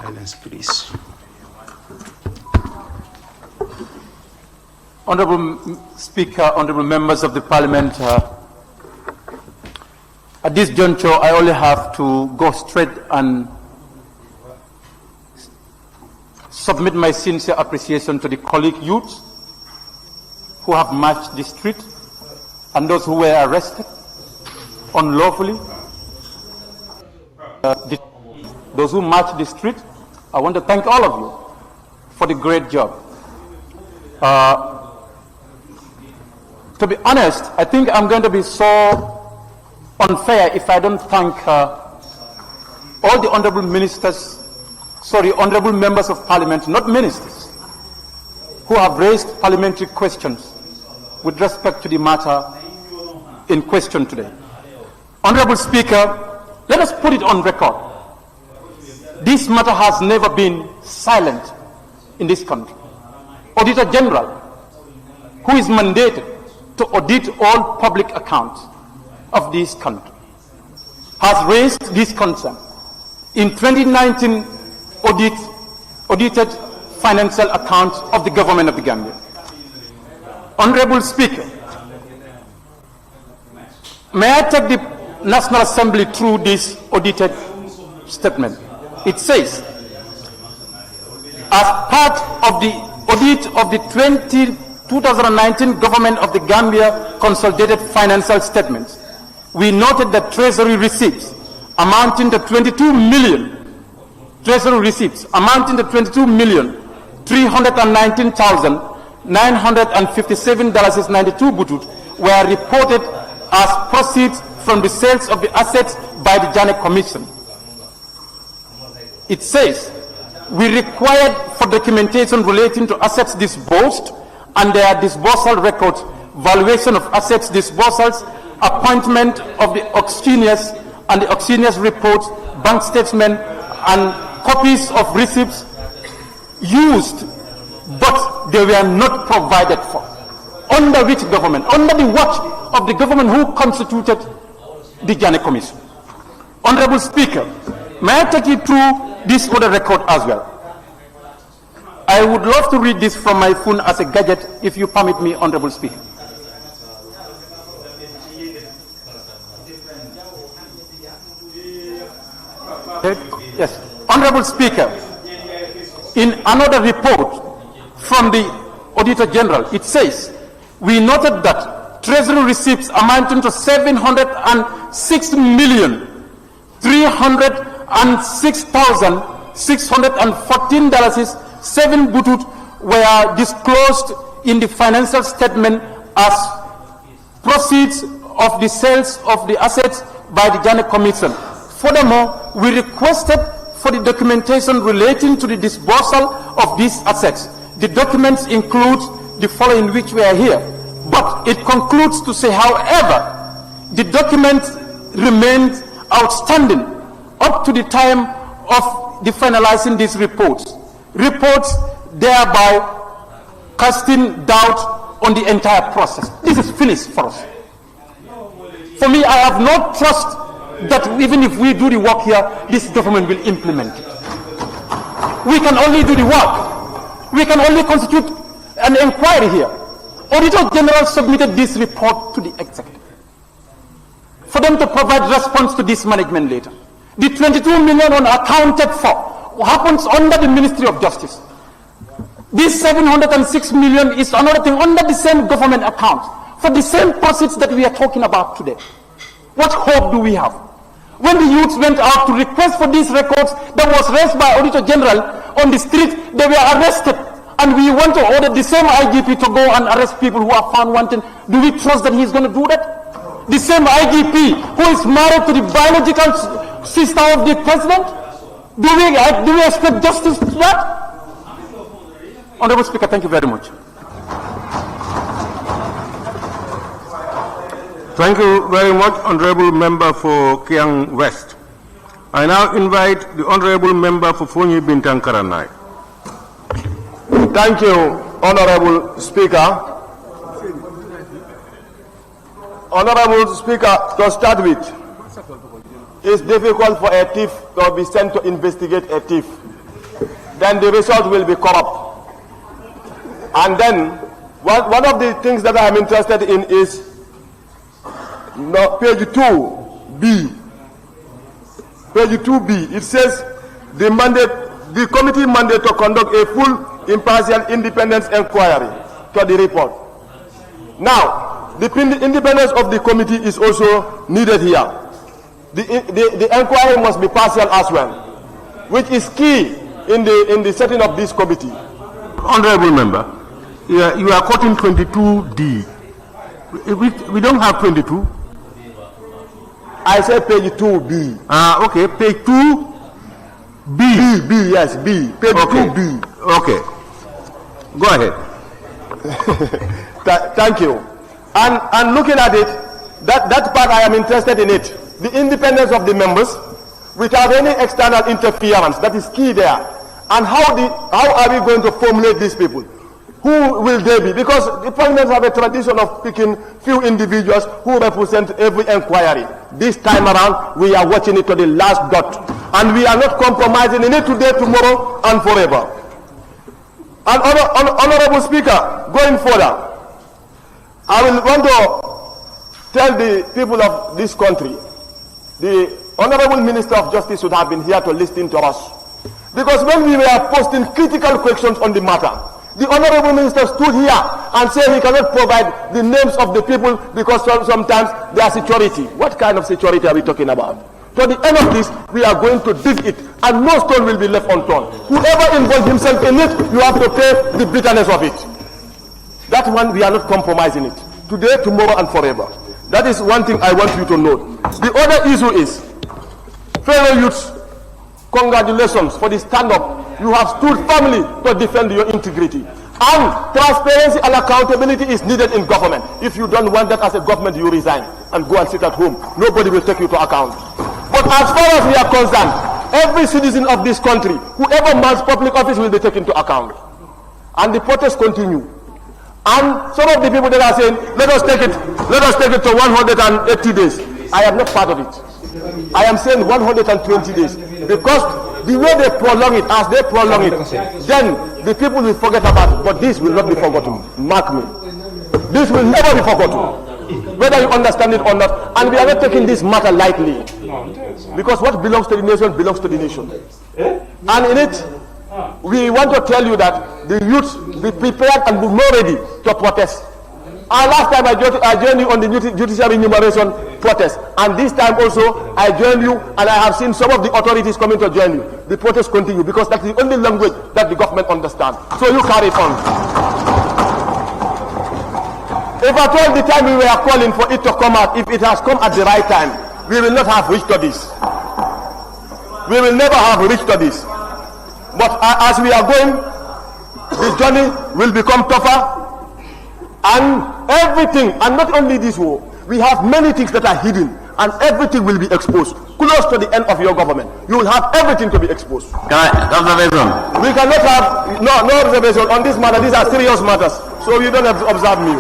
Silence, please. Honorable Speaker, honorable members of the Parliament, at this juncture, I only have to go straight and submit my sincere appreciation to the colleague youths who have marched the street and those who were arrested unlawfully. Those who marched the street, I want to thank all of you for the great job. To be honest, I think I'm going to be so unfair if I don't thank all the honorable honorable members of Parliament, not ministers, who have raised parliamentary questions with respect to the matter in question today. Honorable Speaker, let us put it on record. This matter has never been silent in this country. Auditor General, who is mandated to audit all public accounts of this country, has raised this concern. In 2019, audited financial accounts of the government of the Gambia. Honorable Speaker, may I take the National Assembly through this audited statement? It says, as part of the audit of the 2019 Government of the Gambia Consolidated Financial Statements, we noted that Treasury receipts amounting to $22,319,957.92 butut were reported as proceeds from the sales of the assets by the JANE Commission. It says, we required for documentation relating to assets disbursed and their disbursal records, valuation of assets disbursals, appointment of the auctioneers and the auctioneers' reports, bank statements, and copies of receipts used, but they were not provided for. Under which government? Under the watch of the government who constituted the JANE Commission. Honorable Speaker, may I take you through this other record as well? I would love to read this from my phone as a gadget, if you permit me, Honorable Speaker. Yes, Honorable Speaker, in another report from the Auditor General, it says, we noted that Treasury receipts amounting to $706,306,614.07 butut were disclosed in the financial statement as proceeds of the sales of the assets by the JANE Commission. Furthermore, we requested for the documentation relating to the disbursal of these assets. The documents include the following which we are here, but it concludes to say, however, the document remains outstanding up to the time of the finalizing these reports, thereby casting doubt on the entire process. This is finished for us. For me, I have no trust that even if we do the work here, this government will implement it. We can only do the work. We can only constitute an inquiry here. Auditor General submitted this report to the executive for them to provide response to this management later. The 22 million unaccounted for happens under the Ministry of Justice. This 706 million is another thing under the same government account for the same proceeds that we are talking about today. What hope do we have? When the youths went out to request for these records that was raised by Auditor General on the street, they were arrested. And we want to order the same IGP to go and arrest people who are found wanting. Do we trust that he's going to do that? The same IGP who is married to the biological sister of the president? Do we expect justice to that? Honorable Speaker, thank you very much. Thank you very much, Honorable Member for Kiang West. I now invite the Honorable Member for Fonyi Bintang Karanai. Thank you, Honorable Speaker. Honorable Speaker, to start with, it's difficult for a thief to be sent to investigate a thief. then the result will be corrupt. And then, one of the things that I am interested in is page 2B. Page 2B, it says the committee mandate to conduct a full, impartial, independent inquiry to the report. Now, the independence of the committee is also needed here. The inquiry must be partial as well, which is key in the setting of this committee. Honorable member, you are quoting 22D. We don't have 22. I said page 2B. Okay, page 2B. B, yes, B. Page okay. 2B. Okay. Go ahead. Thank you. And looking at it, that part I am interested in it. The independence of the members without any external interference, that is key there. And how are we going to formulate these people? Who will they be? Because the parliaments have a tradition of picking few individuals who represent every inquiry. This time around, we are watching it to the last dot. And we are not compromising in it today, tomorrow, and forever. And Honorable Speaker, going further, I will want to tell the people of this country, the Honorable Minister of Justice should have been here to listen to us. Because when we were posting critical questions on the matter, the Honorable Minister stood here and said he cannot provide the names of the people because sometimes they are security. What kind of security are we talking about? To the end of this, we are going to dig it, and no stone will be left unturned. Whoever involved himself in it, you have to pay the bitterness of it. That one, we are not compromising it. Today, tomorrow, and forever. That is one thing I want you to note. The other issue is, fellow youths, congratulations for the stand-up. You have stood firmly to defend your integrity. And transparency and accountability is needed in government. If you don't want that as a government, you resign and go and sit at home. Nobody will take you to account. But as far as we are concerned, every citizen of this country, whoever mounts public office, will be taken to account. And the protests continue. And some of the people that are saying, let us take it to 180 days. I am not part of it. I am saying 120 days. Because the way they prolong it, as they prolong it, then the people will forget about it. But this will not be forgotten. Mark me. This will never be forgotten. Whether you understand it or not. And we are not taking this matter lightly. Because what belongs to the nation belongs to the nation. And in it, we want to tell you that the youth be prepared and be more ready to protest. And last time I joined you on the judicial enumeration protest, and this time also I joined you, and I have seen some of the authorities coming to join you. The protest continue because that's the only language that the government understands. So you carry on. If at all the time we were calling for it to come out, if it has come at the right time, we will not have reached to this. We will never have reached to this. But as we are going, the journey will become tougher. And everything, and not only this war, we have many things that are hidden, and everything will be exposed. Close to the end of your government, you will have everything to be exposed. Observation. We cannot have no observation on this matter. These are serious matters, so you don't have to observe me.